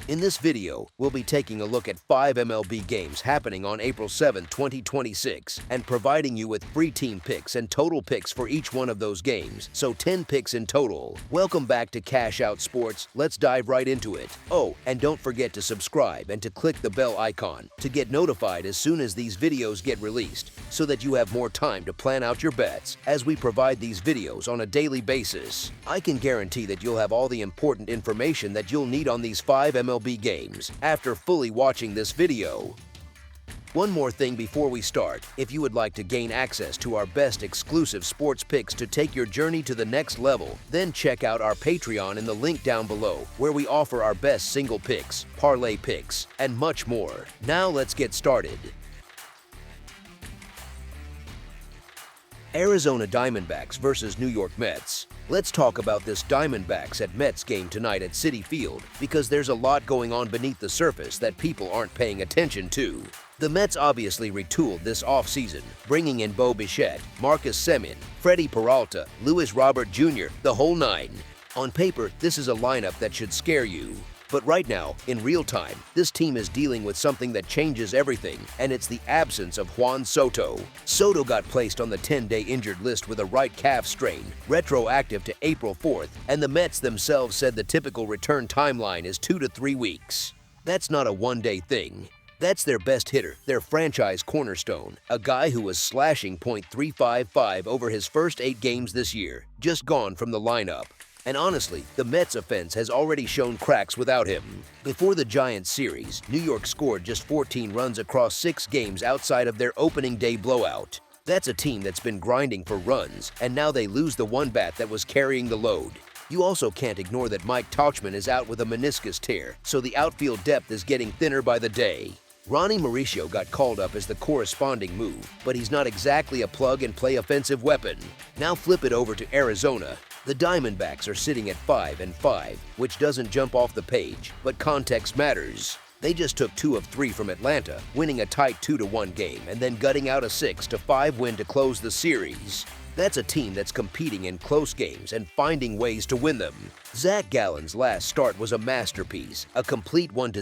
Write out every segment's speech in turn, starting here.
In this video, we'll be taking a look at 5 MLB games happening on April 7, 2026, and providing you with free team picks and total picks for each one of those games, so 10 picks in total. Welcome back to Cash Out Sports. Let's dive right into it. Oh, and don't forget to subscribe and to click the bell icon to get notified as soon as these videos get released, so that you have more time to plan out your bets as we provide these videos on a daily basis. I can guarantee that you'll have all the important information that you'll need on these 5 MLB games after fully watching this video. One more thing before we start, if you would like to gain access to our best exclusive sports picks to take your journey to the next level, then check out our Patreon in the link down below, where we offer our best single picks, parlay picks, and much more. Now let's get started. Arizona Diamondbacks versus New York Mets. Let's talk about this Diamondbacks at Mets game tonight at Citi Field, because there's a lot going on beneath the surface that people aren't paying attention to. The Mets obviously retooled this offseason, bringing in Bo Bichette, Marcus Semien, Freddie Peralta, Luis Robert Jr., the whole nine. On paper, this is a lineup that should scare you. But right now, in real time, this team is dealing with something that changes everything, and it's the absence of Juan Soto. Soto got placed on the 10-day injured list with a right calf strain, retroactive to April 4th, and the Mets themselves said the typical return timeline is 2 to 3 weeks. That's not a one-day thing. That's their best hitter, their franchise cornerstone, a guy who was slashing .355 over his first 8 games this year, just gone from the lineup. And honestly, the Mets' offense has already shown cracks without him. Before the Giants series, New York scored just 14 runs across 6 games outside of their opening day blowout. That's a team that's been grinding for runs, and now they lose the one bat that was carrying the load. You also can't ignore that Mike Tauchman is out with a meniscus tear, so the outfield depth is getting thinner by the day. Ronnie Mauricio got called up as the corresponding move, but he's not exactly a plug-and-play offensive weapon. Now flip it over to Arizona. The Diamondbacks are sitting at 5-5, which doesn't jump off the page, but context matters. They just took 2 of 3 from Atlanta, winning a tight 2-1 game and then gutting out a 6-5 win to close the series. That's a team that's competing in close games and finding ways to win them. Zach Gallen's last start was a masterpiece, a complete 1-0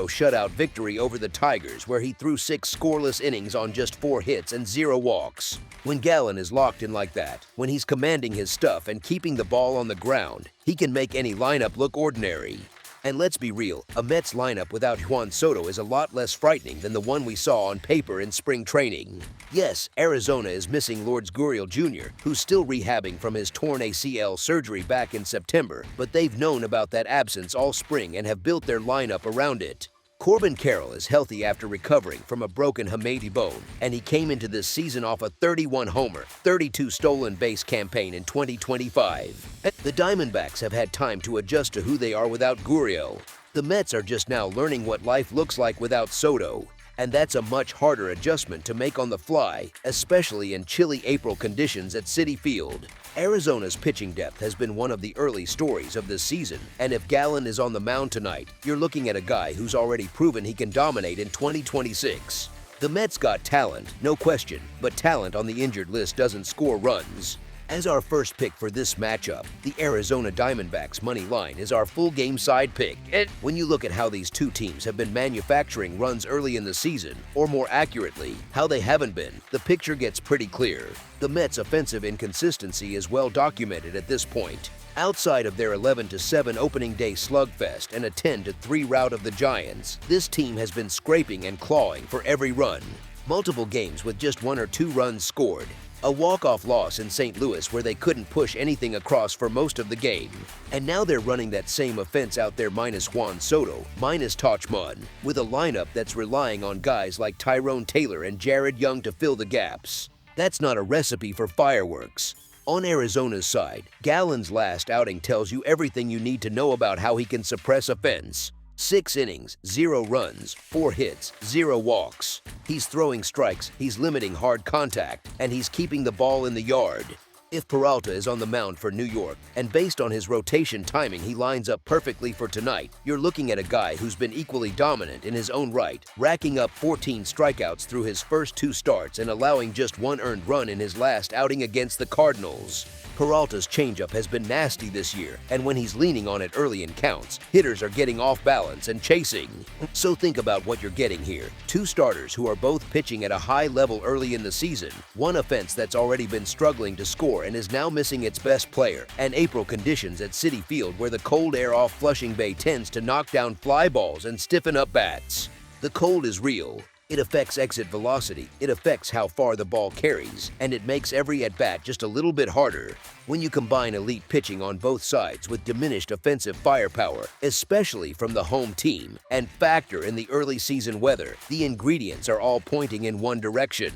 shutout victory over the Tigers, where he threw 6 scoreless innings on just 4 hits and 0 walks. When Gallen is locked in like that, when he's commanding his stuff and keeping the ball on the ground, he can make any lineup look ordinary. And let's be real, a Mets lineup without Juan Soto is a lot less frightening than the one we saw on paper in spring training. Yes, Arizona is missing Lourdes Gurriel Jr., who's still rehabbing from his torn ACL surgery back in September, but they've known about that absence all spring and have built their lineup around it. Corbin Carroll is healthy after recovering from a broken hamate bone, and he came into this season off a 31-homer, 32 stolen base campaign in 2025. The Diamondbacks have had time to adjust to who they are without Gurriel. The Mets are just now learning what life looks like without Soto, and that's a much harder adjustment to make on the fly, especially in chilly April conditions at Citi Field. Arizona's pitching depth has been one of the early stories of this season, and if Gallen is on the mound tonight, you're looking at a guy who's already proven he can dominate in 2026. The Mets got talent, no question, but talent on the injured list doesn't score runs. As our first pick for this matchup, the Arizona Diamondbacks money line is our full game side pick. When you look at how these two teams have been manufacturing runs early in the season, or more accurately, how they haven't been, the picture gets pretty clear. The Mets' offensive inconsistency is well documented at this point. Outside of their 11-7 opening day slugfest and a 10-3 rout of the Giants, this team has been scraping and clawing for every run. Multiple games with just 1 or 2 runs scored. A walk-off loss in St. Louis where they couldn't push anything across for most of the game. And now they're running that same offense out there minus Juan Soto, minus Tauchman, with a lineup that's relying on guys like Tyrone Taylor and Jared Young to fill the gaps. That's not a recipe for fireworks. On Arizona's side, Gallen's last outing tells you everything you need to know about how he can suppress offense. 6 innings, 0 runs, 4 hits, 0 walks. He's throwing strikes, he's limiting hard contact, and he's keeping the ball in the yard. If Peralta is on the mound for New York, and based on his rotation timing he lines up perfectly for tonight, you're looking at a guy who's been equally dominant in his own right, racking up 14 strikeouts through his first 2 starts and allowing just 1 earned run in his last outing against the Cardinals. Peralta's changeup has been nasty this year, and when he's leaning on it early in counts, hitters are getting off balance and chasing. So think about what you're getting here. Two starters who are both pitching at a high level early in the season, one offense that's already been struggling to score and is now missing its best player, and April conditions at Citi Field where the cold air off Flushing Bay tends to knock down fly balls and stiffen up bats. The cold is real. It affects exit velocity, it affects how far the ball carries, and it makes every at-bat just a little bit harder. When you combine elite pitching on both sides with diminished offensive firepower, especially from the home team, and factor in the early season weather, the ingredients are all pointing in one direction.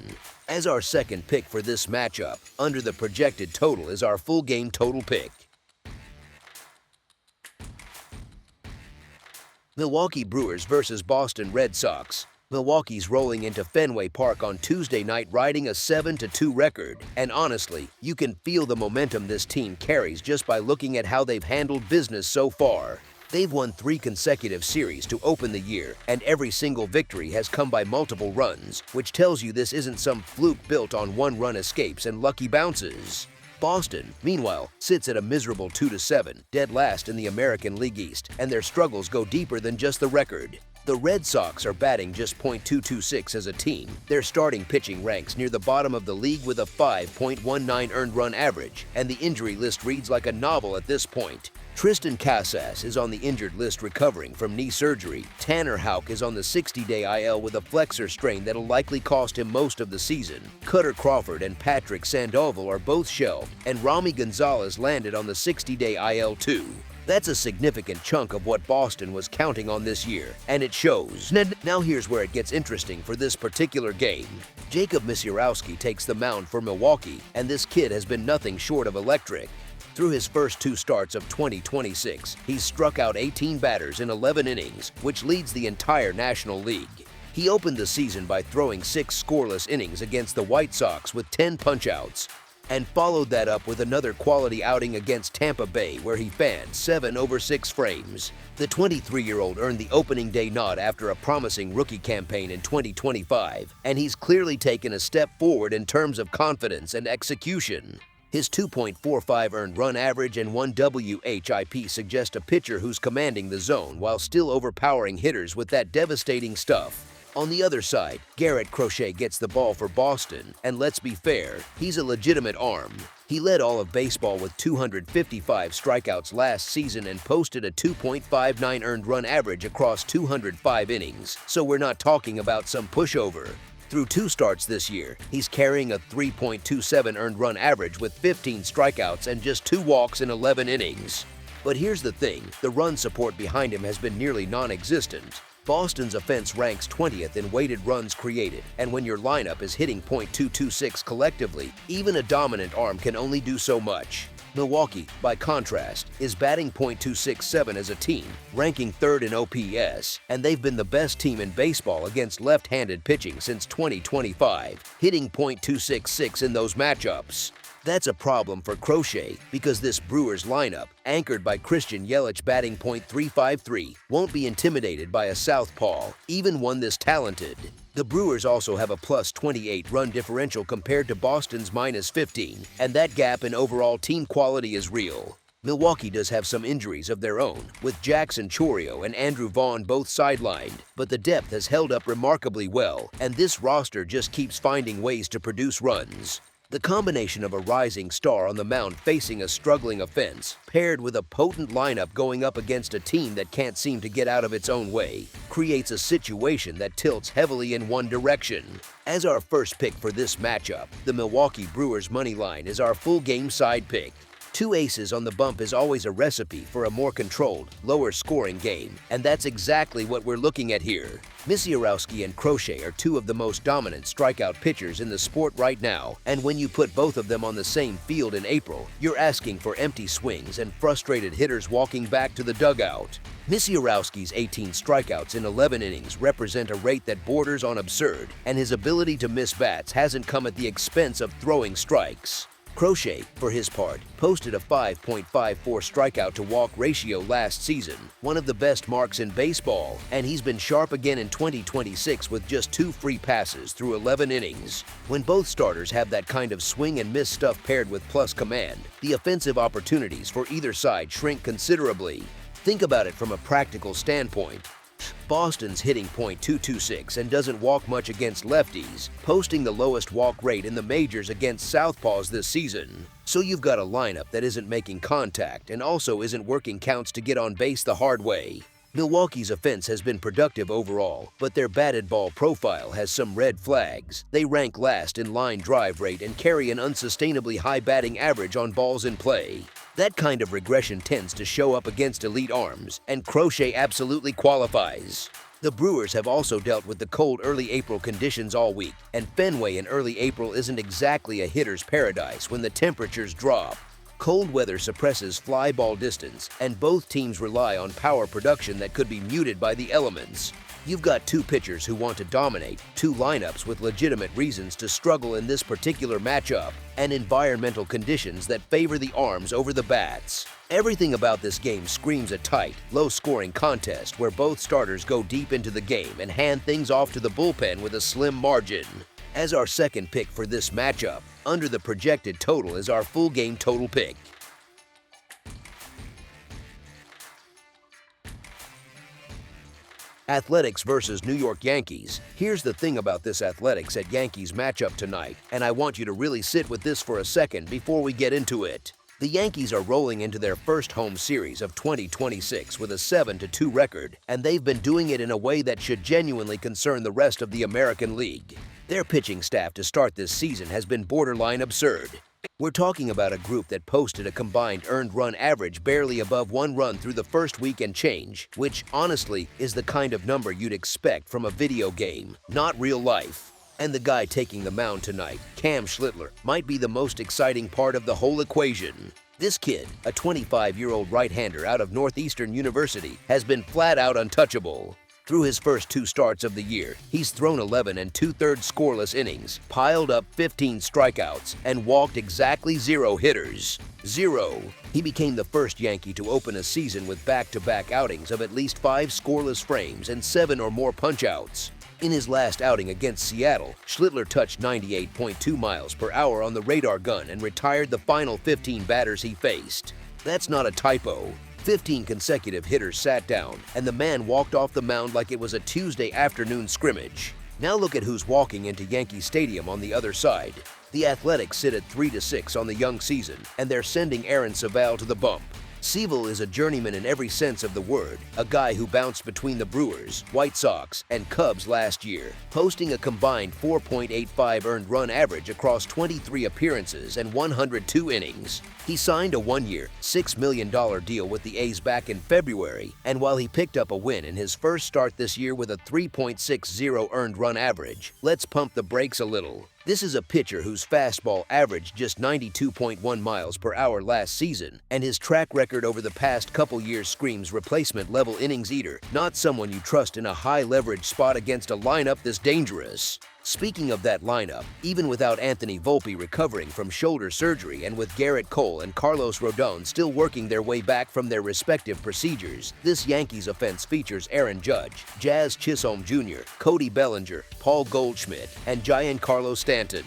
As our second pick for this matchup, under the projected total is our full game total pick. Milwaukee Brewers versus Boston Red Sox. Milwaukee's rolling into Fenway Park on Tuesday night riding a 7-2 record, and honestly, you can feel the momentum this team carries just by looking at how they've handled business so far. They've won 3 consecutive series to open the year, and every single victory has come by multiple runs, which tells you this isn't some fluke built on one-run escapes and lucky bounces. Boston, meanwhile, sits at a miserable 2-7, dead last in the American League East, and their struggles go deeper than just the record. The Red Sox are batting just .226 as a team. Their starting pitching ranks near the bottom of the league with a 5.19 earned run average, and the injury list reads like a novel at this point. Tristan Casas is on the injured list recovering from knee surgery. Tanner Houck is on the 60-day IL with a flexor strain that'll likely cost him most of the season. Cutter Crawford and Patrick Sandoval are both shelved, and Rami Gonzalez landed on the 60-day IL too. That's a significant chunk of what Boston was counting on this year, and it shows. Now here's where it gets interesting for this particular game. Jacob Misiorowski takes the mound for Milwaukee, and this kid has been nothing short of electric. Through his first 2 starts of 2026, he's struck out 18 batters in 11 innings, which leads the entire National League. He opened the season by throwing 6 scoreless innings against the White Sox with 10 punchouts, and followed that up with another quality outing against Tampa Bay where he fanned 7 over 6 frames. The 23-year-old earned the opening day nod after a promising rookie campaign in 2025, and he's clearly taken a step forward in terms of confidence and execution. His 2.45 earned run average and 1 WHIP suggest a pitcher who's commanding the zone while still overpowering hitters with that devastating stuff. On the other side, Garrett Crochet gets the ball for Boston, and let's be fair, he's a legitimate arm. He led all of baseball with 255 strikeouts last season and posted a 2.59 earned run average across 205 innings, so we're not talking about some pushover. Through 2 starts this year, he's carrying a 3.27 earned run average with 15 strikeouts and just 2 walks in 11 innings. But here's the thing, the run support behind him has been nearly non-existent. Boston's offense ranks 20th in weighted runs created, and when your lineup is hitting .226 collectively, even a dominant arm can only do so much. Milwaukee, by contrast, is batting .267 as a team, ranking 3rd in OPS, and they've been the best team in baseball against left-handed pitching since 2025, hitting .266 in those matchups. That's a problem for Crochet because this Brewers lineup, anchored by Christian Yelich batting .353, won't be intimidated by a southpaw, even one this talented. The Brewers also have a plus 28 run differential compared to Boston's minus 15, and that gap in overall team quality is real. Milwaukee does have some injuries of their own, with Jackson Chourio and Andrew Vaughn both sidelined, but the depth has held up remarkably well, and this roster just keeps finding ways to produce runs. The combination of a rising star on the mound facing a struggling offense, paired with a potent lineup going up against a team that can't seem to get out of its own way, creates a situation that tilts heavily in one direction. As our first pick for this matchup, the Milwaukee Brewers money line is our full game side pick. 2 aces on the bump is always a recipe for a more controlled, lower-scoring game, and that's exactly what we're looking at here. Misiorowski and Crochet are 2 of the most dominant strikeout pitchers in the sport right now, and when you put both of them on the same field in April, you're asking for empty swings and frustrated hitters walking back to the dugout. Misiorowski's 18 strikeouts in 11 innings represent a rate that borders on absurd, and his ability to miss bats hasn't come at the expense of throwing strikes. Crochet, for his part, posted a 5.54 strikeout-to-walk ratio last season, one of the best marks in baseball, and he's been sharp again in 2026 with just 2 free passes through 11 innings. When both starters have that kind of swing-and-miss stuff paired with plus command, the offensive opportunities for either side shrink considerably. Think about it from a practical standpoint. Boston's hitting .226 and doesn't walk much against lefties, posting the lowest walk rate in the majors against southpaws this season. So you've got a lineup that isn't making contact and also isn't working counts to get on base the hard way. Milwaukee's offense has been productive overall, but their batted ball profile has some red flags. They rank last in line drive rate and carry an unsustainably high batting average on balls in play. That kind of regression tends to show up against elite arms, and Crochet absolutely qualifies. The Brewers have also dealt with the cold early April conditions all week, and Fenway in early April isn't exactly a hitter's paradise when the temperatures drop. Cold weather suppresses fly ball distance, and both teams rely on power production that could be muted by the elements. You've got 2 pitchers who want to dominate, 2 lineups with legitimate reasons to struggle in this particular matchup, and environmental conditions that favor the arms over the bats. Everything about this game screams a tight, low-scoring contest where both starters go deep into the game and hand things off to the bullpen with a slim margin. As our second pick for this matchup, under the projected total is our full game total pick. Athletics versus New York Yankees. Here's the thing about this Athletics at Yankees matchup tonight, and I want you to really sit with this for a second before we get into it. The Yankees are rolling into their first home series of 2026 with a 7-2 record, and they've been doing it in a way that should genuinely concern the rest of the American League. Their pitching staff to start this season has been borderline absurd. We're talking about a group that posted a combined earned run average barely above 1 run through the first week and change, which, honestly, is the kind of number you'd expect from a video game, not real life. And the guy taking the mound tonight, Cam Schlittler, might be the most exciting part of the whole equation. This kid, a 25-year-old right-hander out of Northeastern University, has been flat-out untouchable. Through his first 2 starts of the year, he's thrown 11 2/3 scoreless innings, piled up 15 strikeouts, and walked exactly 0 hitters. 0. He became the first Yankee to open a season with back-to-back outings of at least 5 scoreless frames and 7 or more punch-outs. In his last outing against Seattle, Schlittler touched 98.2 miles per hour on the radar gun and retired the final 15 batters he faced. That's not a typo. 15 consecutive hitters sat down, and the man walked off the mound like it was a Tuesday afternoon scrimmage. Now look at who's walking into Yankee Stadium on the other side. The Athletics sit at 3-6 on the young season, and they're sending Aaron Savale to the bump. Seville is a journeyman in every sense of the word, a guy who bounced between the Brewers, White Sox, and Cubs last year, posting a combined 4.85 earned run average across 23 appearances and 102 innings. He signed a 1-year, $6 million deal with the A's back in February, and while he picked up a win in his first start this year with a 3.60 earned run average, let's pump the brakes a little. This is a pitcher whose fastball averaged just 92.1 miles per hour last season, and his track record over the past couple years screams replacement-level innings eater, not someone you trust in a high-leverage spot against a lineup this dangerous. Speaking of that lineup, even without Anthony Volpe recovering from shoulder surgery and with Garrett Cole and Carlos Rodon still working their way back from their respective procedures, this Yankees offense features Aaron Judge, Jazz Chisholm Jr., Cody Bellinger, Paul Goldschmidt, and Giancarlo Stanton.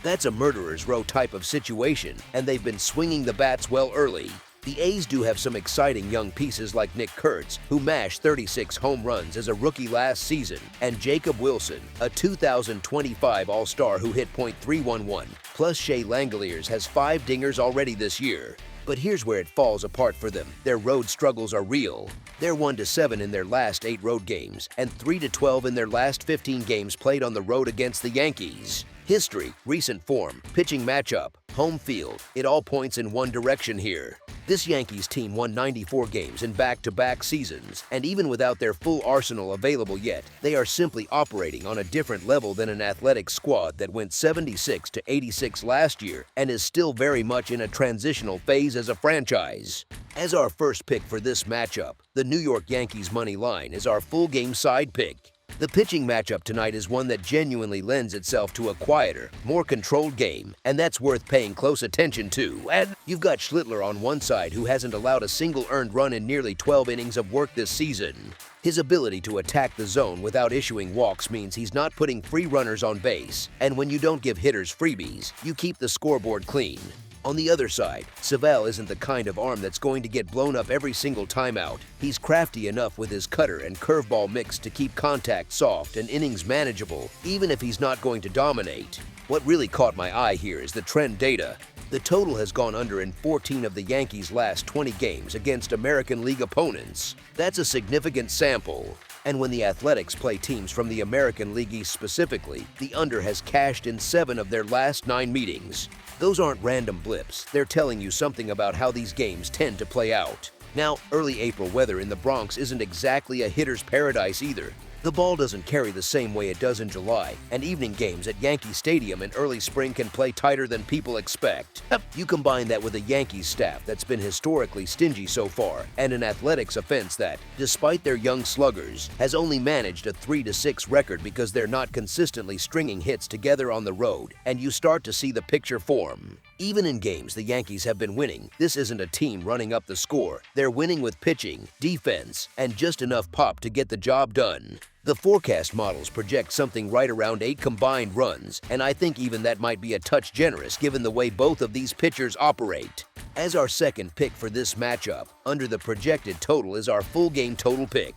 That's a murderer's row type of situation, and they've been swinging the bats well early. The A's do have some exciting young pieces like Nick Kurtz, who mashed 36 home runs as a rookie last season, and Jacob Wilson, a 2025 All-Star who hit .311. Plus, Shea Langoliers has 5 dingers already this year. But here's where it falls apart for them. Their road struggles are real. They're 1-7 in their last 8 road games, and 3-12 in their last 15 games played on the road against the Yankees. History, recent form, pitching matchup, home field, it all points in one direction here. This Yankees team won 94 games in back-to-back seasons, and even without their full arsenal available yet, they are simply operating on a different level than an athletic squad that went 76-86 last year and is still very much in a transitional phase as a franchise. As our first pick for this matchup, the New York Yankees money line is our full game side pick. The pitching matchup tonight is one that genuinely lends itself to a quieter, more controlled game, and that's worth paying close attention to. And you've got Schlittler on one side, who hasn't allowed a single earned run in nearly 12 innings of work this season. His ability to attack the zone without issuing walks means he's not putting free runners on base, and when you don't give hitters freebies, you keep the scoreboard clean. On the other side, Savale isn't the kind of arm that's going to get blown up every single time out. He's crafty enough with his cutter and curveball mix to keep contact soft and innings manageable, even if he's not going to dominate. What really caught my eye here is the trend data. The total has gone under in 14 of the Yankees' last 20 games against American League opponents. That's a significant sample. And when the Athletics play teams from the American League East specifically, the under has cashed in 7 of their last 9 meetings. Those aren't random blips. They're telling you something about how these games tend to play out. Now, early April weather in the Bronx isn't exactly a hitter's paradise either. The ball doesn't carry the same way it does in July, and evening games at Yankee Stadium in early spring can play tighter than people expect. You combine that with a Yankees staff that's been historically stingy so far, and an Athletics offense that, despite their young sluggers, has only managed a 3-6 record because they're not consistently stringing hits together on the road, and you start to see the picture form. Even in games the Yankees have been winning, this isn't a team running up the score. They're winning with pitching, defense, and just enough pop to get the job done. The forecast models project something right around 8 combined runs, and I think even that might be a touch generous given the way both of these pitchers operate. As our second pick for this matchup, under the projected total is our full game total pick.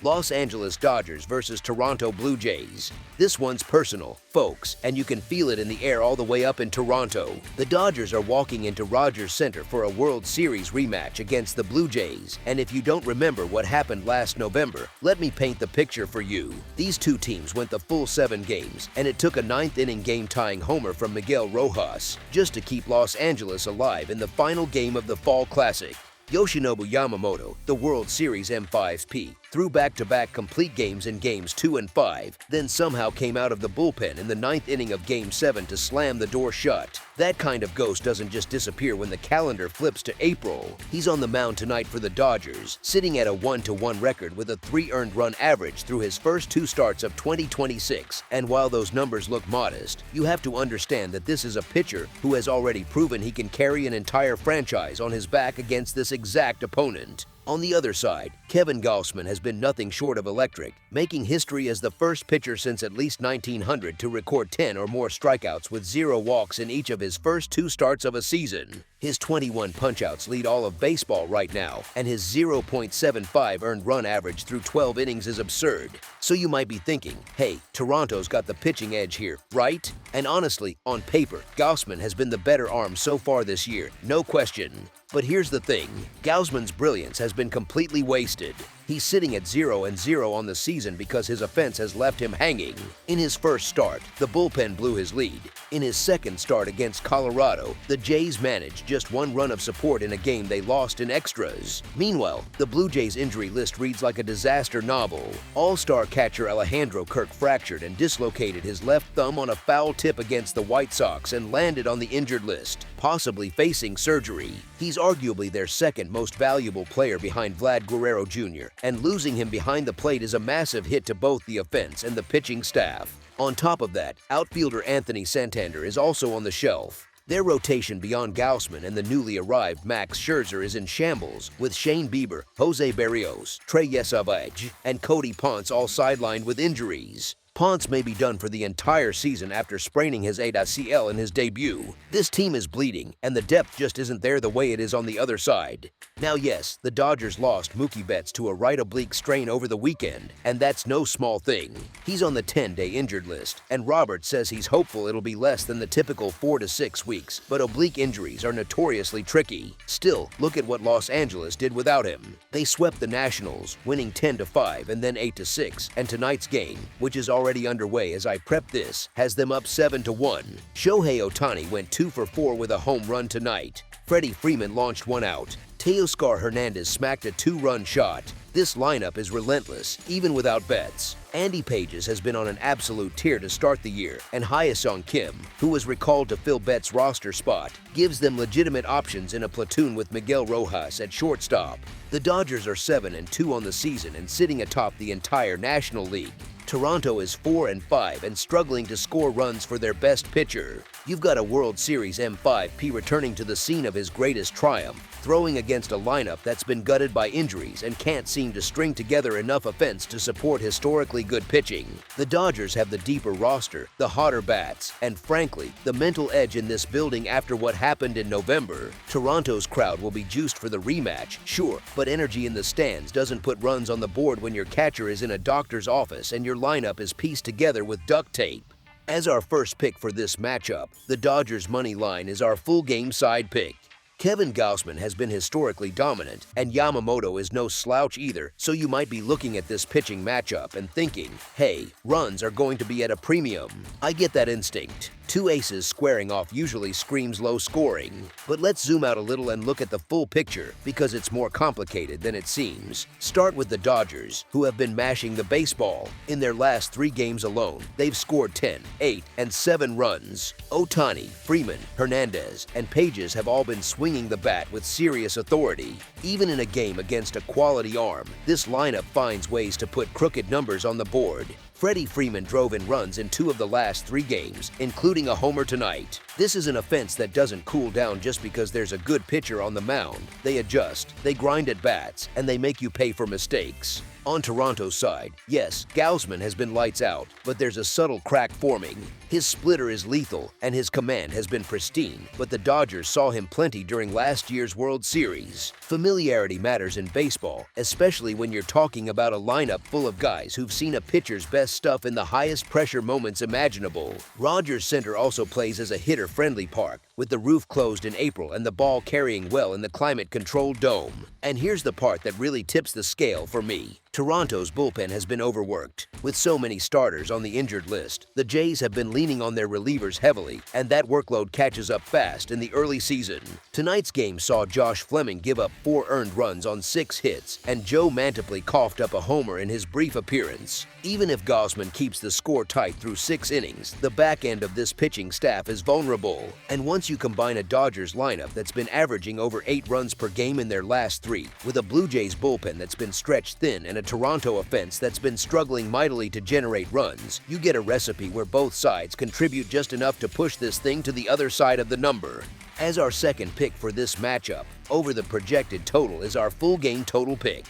Los Angeles Dodgers versus Toronto Blue Jays. This one's personal, folks, and you can feel it in the air all the way up in Toronto. The Dodgers are walking into Rogers Center for a World Series rematch against the Blue Jays, and if you don't remember what happened last November, let me paint the picture for you. These two teams went the full 7 games, and it took a 9th-inning game-tying homer from Miguel Rojas just to keep Los Angeles alive in the final game of the Fall Classic. Yoshinobu Yamamoto, the World Series M5P, threw back-to-back complete games in Games 2 and 5, then somehow came out of the bullpen in the 9th inning of Game 7 to slam the door shut. That kind of ghost doesn't just disappear when the calendar flips to April. He's on the mound tonight for the Dodgers, sitting at a 1-1 record with a 3 earned run average through his first 2 starts of 2026, and while those numbers look modest, you have to understand that this is a pitcher who has already proven he can carry an entire franchise on his back against this exact opponent. On the other side, Kevin Gausman has been nothing short of electric, making history as the first pitcher since at least 1900 to record 10 or more strikeouts with 0 walks in each of his first 2 starts of a season. His 21 punchouts lead all of baseball right now, and his 0.75 earned run average through 12 innings is absurd. So you might be thinking, hey, Toronto's got the pitching edge here, right? And honestly, on paper, Gausman has been the better arm so far this year, no question. But here's the thing, Gausman's brilliance has been completely wasted. He's sitting at 0-0 on the season because his offense has left him hanging. In his first start, the bullpen blew his lead. In his second start against Colorado, the Jays managed just 1 run of support in a game they lost in extras. Meanwhile, the Blue Jays injury list reads like a disaster novel. All-star catcher Alejandro Kirk fractured and dislocated his left thumb on a foul tip against the White Sox and landed on the injured list, possibly facing surgery. He's arguably their second most valuable player behind Vlad Guerrero Jr., and losing him behind the plate is a massive hit to both the offense and the pitching staff. On top of that, outfielder Anthony Santander is also on the shelf. Their rotation beyond Gausman and the newly arrived Max Scherzer is in shambles, with Shane Bieber, Jose Berrios, Trey Yesavage, and Cody Ponce all sidelined with injuries. Ponce may be done for the entire season after spraining his ACL in his debut. This team is bleeding, and the depth just isn't there the way it is on the other side. Now yes, the Dodgers lost Mookie Betts to a right oblique strain over the weekend, and that's no small thing. He's on the 10-day injured list, and Roberts says he's hopeful it'll be less than the typical 4 to 6 weeks, but oblique injuries are notoriously tricky. Still, look at what Los Angeles did without him. They swept the Nationals, winning 10-5 and then 8-6, and tonight's game, which is already underway as I prep this, has them up 7-1. Shohei Ohtani went 2 for 4 with a home run tonight. Freddie Freeman launched 1 out. Teoscar Hernandez smacked a 2-run shot. This lineup is relentless, even without Betts. Andy Pages has been on an absolute tear to start the year, and Hye-Sung Kim, who was recalled to fill Betts' roster spot, gives them legitimate options in a platoon with Miguel Rojas at shortstop. The Dodgers are 7-2 on the season and sitting atop the entire National League. Toronto is 4-5 and struggling to score runs for their best pitcher. You've got a World Series M5P returning to the scene of his greatest triumph, throwing against a lineup that's been gutted by injuries and can't seem to string together enough offense to support historically good pitching. The Dodgers have the deeper roster, the hotter bats, and frankly, the mental edge in this building after what happened in November. Toronto's crowd will be juiced for the rematch, sure, but energy in the stands doesn't put runs on the board when your catcher is in a doctor's office and your lineup is pieced together with duct tape. As our first pick for this matchup, the Dodgers' money line is our full game side pick. Kevin Gausman has been historically dominant, and Yamamoto is no slouch either, so you might be looking at this pitching matchup and thinking, hey, runs are going to be at a premium. I get that instinct. Two aces squaring off usually screams low scoring. But let's zoom out a little and look at the full picture, because it's more complicated than it seems. Start with the Dodgers, who have been mashing the baseball. In their last 3 games alone, they've scored 10, 8, and 7 runs. Ohtani, Freeman, Hernandez, and Pages have all been swinging the bat with serious authority. Even in a game against a quality arm, this lineup finds ways to put crooked numbers on the board. Freddie Freeman drove in runs in 2 of the last 3 games, including a homer tonight. This is an offense that doesn't cool down just because there's a good pitcher on the mound. They adjust, they grind at bats, and they make you pay for mistakes. On Toronto's side, yes, Gausman has been lights out, but there's a subtle crack forming. His splitter is lethal, and his command has been pristine, but the Dodgers saw him plenty during last year's World Series. Familiarity matters in baseball, especially when you're talking about a lineup full of guys who've seen a pitcher's best stuff in the highest pressure moments imaginable. Rogers Center also plays as a hitter-friendly park, with the roof closed in April and the ball carrying well in the climate-controlled dome. And here's the part that really tips the scale for me. Toronto's bullpen has been overworked. With so many starters on the injured list, the Jays have been leaning on their relievers heavily, and that workload catches up fast in the early season. Tonight's game saw Josh Fleming give up 4 earned runs on 6 hits, and Joe Mantiply coughed up a homer in his brief appearance. Even if Gausman keeps the score tight through 6 innings, the back end of this pitching staff is vulnerable. And once you combine a Dodgers lineup that's been averaging over 8 runs per game in their last 3, with a Blue Jays bullpen that's been stretched thin and a Toronto offense that's been struggling mightily to generate runs, you get a recipe where both sides contribute just enough to push this thing to the other side of the number. As our second pick for this matchup, over the projected total is our full game total pick.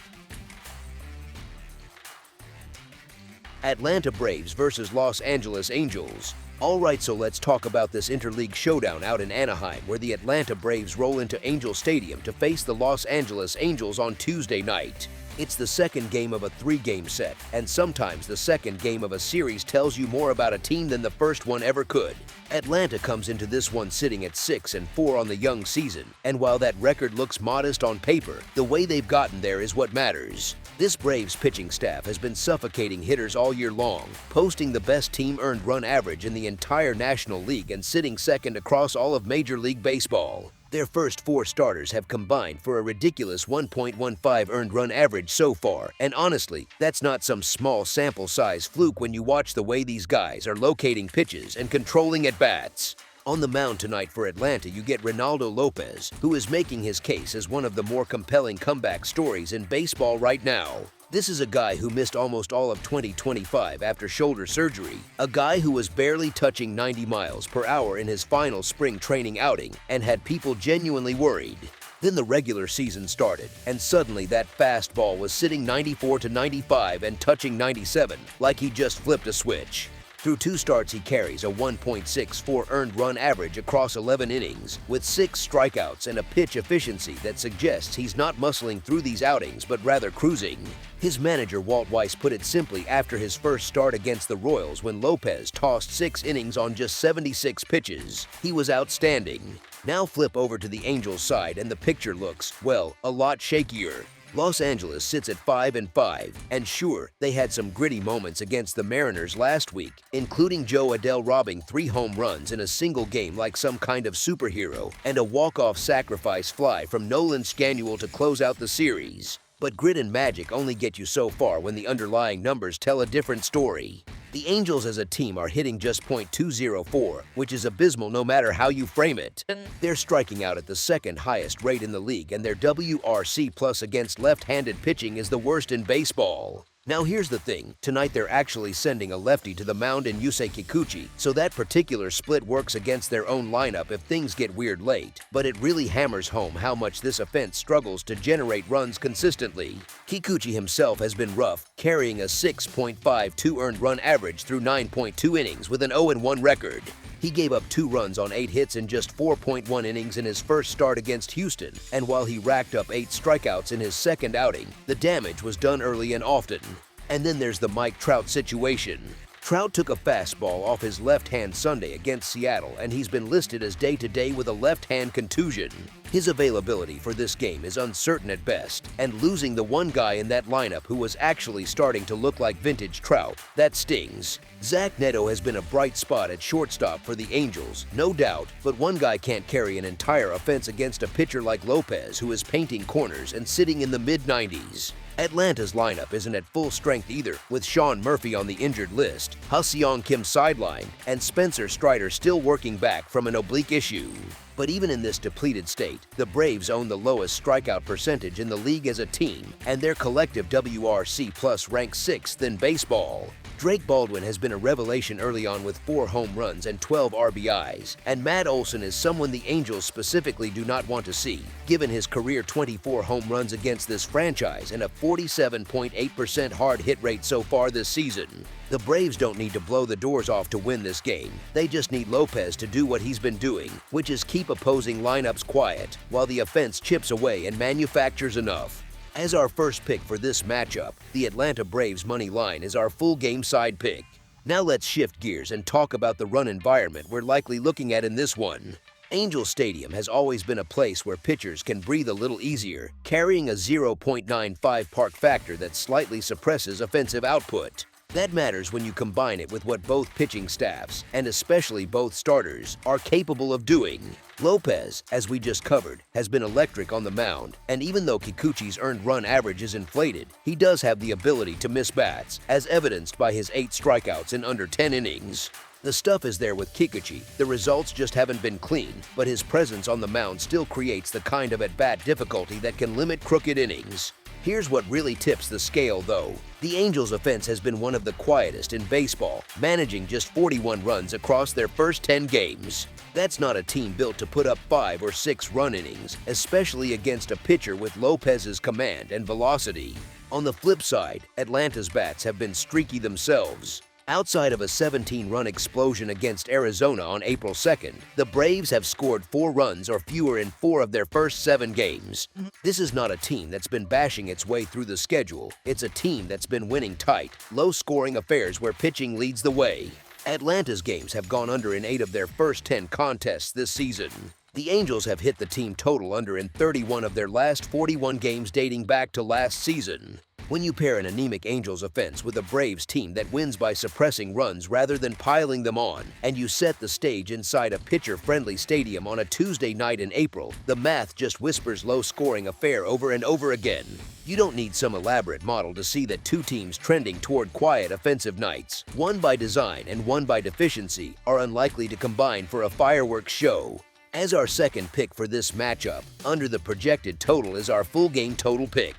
Atlanta Braves versus Los Angeles Angels. Alright, so let's talk about this interleague showdown out in Anaheim, where the Atlanta Braves roll into Angel Stadium to face the Los Angeles Angels on Tuesday night. It's the second game of a 3-game set, and sometimes the second game of a series tells you more about a team than the first one ever could. Atlanta comes into this one sitting at 6-4 on the young season, and while that record looks modest on paper, the way they've gotten there is what matters. This Braves pitching staff has been suffocating hitters all year long, posting the best team earned run average in the entire National League and sitting second across all of Major League Baseball. Their first 4 starters have combined for a ridiculous 1.15 earned run average so far, and honestly, that's not some small sample size fluke when you watch the way these guys are locating pitches and controlling at-bats. On the mound tonight for Atlanta, you get Reynaldo Lopez, who is making his case as one of the more compelling comeback stories in baseball right now. This is a guy who missed almost all of 2025 after shoulder surgery, a guy who was barely touching 90 miles per hour in his final spring training outing and had people genuinely worried. Then the regular season started, and suddenly that fastball was sitting 94 to 95 and touching 97, like he just flipped a switch. Through 2 starts, he carries a 1.64 earned run average across 11 innings, with 6 strikeouts and a pitch efficiency that suggests he's not muscling through these outings but rather cruising. His manager Walt Weiss put it simply after his first start against the Royals when Lopez tossed 6 innings on just 76 pitches. He was outstanding. Now flip over to the Angels side and the picture looks, well, a lot shakier. Los Angeles sits at 5-5, and sure, they had some gritty moments against the Mariners last week, including Joe Adell robbing 3 home runs in a single game like some kind of superhero, and a walk-off sacrifice fly from Nolan Scanuel to close out the series. But grit and magic only get you so far when the underlying numbers tell a different story. The Angels as a team are hitting just .204, which is abysmal no matter how you frame it. They're striking out at the second highest rate in the league, and their WRC plus against left-handed pitching is the worst in baseball. Now here's the thing, tonight they're actually sending a lefty to the mound in Yusei Kikuchi, so that particular split works against their own lineup if things get weird late, but it really hammers home how much this offense struggles to generate runs consistently. Kikuchi himself has been rough, carrying a 6.52 earned run average through 9.2 innings with an 0-1 record. He gave up 2 runs on 8 hits in just 4.1 innings in his first start against Houston, and while he racked up 8 strikeouts in his second outing, the damage was done early and often. And then there's the Mike Trout situation. Trout took a fastball off his left hand Sunday against Seattle, and he's been listed as day-to-day with a left-hand contusion. His availability for this game is uncertain at best, and losing the one guy in that lineup who was actually starting to look like vintage Trout, that stings. Zach Neto has been a bright spot at shortstop for the Angels, no doubt, but one guy can't carry an entire offense against a pitcher like Lopez, who is painting corners and sitting in the mid-90s. Atlanta's lineup isn't at full strength either, with Sean Murphy on the injured list, Ha-Seong Kim sidelined, and Spencer Strider still working back from an oblique issue. But even in this depleted state, the Braves own the lowest strikeout percentage in the league as a team, and their collective WRC plus ranks 6th in baseball. Drake Baldwin has been a revelation early on with 4 home runs and 12 RBIs, and Matt Olson is someone the Angels specifically do not want to see, given his career 24 home runs against this franchise and a 47.8% hard hit rate so far this season. The Braves don't need to blow the doors off to win this game. They just need Lopez to do what he's been doing, which is keep opposing lineups quiet, while the offense chips away and manufactures enough. As our first pick for this matchup, the Atlanta Braves money line is our full game side pick. Now let's shift gears and talk about the run environment we're likely looking at in this one. Angel Stadium has always been a place where pitchers can breathe a little easier, carrying a 0.95 park factor that slightly suppresses offensive output. That matters when you combine it with what both pitching staffs, and especially both starters, are capable of doing. Lopez, as we just covered, has been electric on the mound, and even though Kikuchi's earned run average is inflated, he does have the ability to miss bats, as evidenced by his 8 strikeouts in under 10 innings. The stuff is there with Kikuchi, the results just haven't been clean, but his presence on the mound still creates the kind of at-bat difficulty that can limit crooked innings. Here's what really tips the scale, though. The Angels' offense has been one of the quietest in baseball, managing just 41 runs across their first 10 games. That's not a team built to put up 5 or 6 run innings, especially against a pitcher with Lopez's command and velocity. On the flip side, Atlanta's bats have been streaky themselves. Outside of a 17-run explosion against Arizona on April 2nd, the Braves have scored 4 runs or fewer in 4 of their first 7 games. This is not a team that's been bashing its way through the schedule. It's a team that's been winning tight, low-scoring affairs where pitching leads the way. Atlanta's games have gone under in 8 of their first 10 contests this season. The Angels have hit the team total under in 31 of their last 41 games dating back to last season. When you pair an anemic Angels offense with a Braves team that wins by suppressing runs rather than piling them on, and you set the stage inside a pitcher-friendly stadium on a Tuesday night in April, the math just whispers low-scoring affair over and over again. You don't need some elaborate model to see that 2 teams trending toward quiet offensive nights, one by design and one by deficiency, are unlikely to combine for a fireworks show. As our second pick for this matchup, under the projected total is our full game total pick.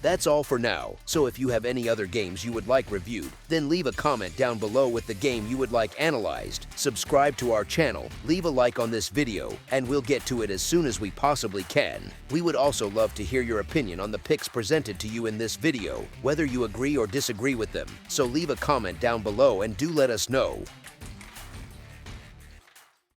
That's all for now, so if you have any other games you would like reviewed, then leave a comment down below with the game you would like analyzed, subscribe to our channel, leave a like on this video, and we'll get to it as soon as we possibly can. We would also love to hear your opinion on the picks presented to you in this video, whether you agree or disagree with them, so leave a comment down below and do let us know.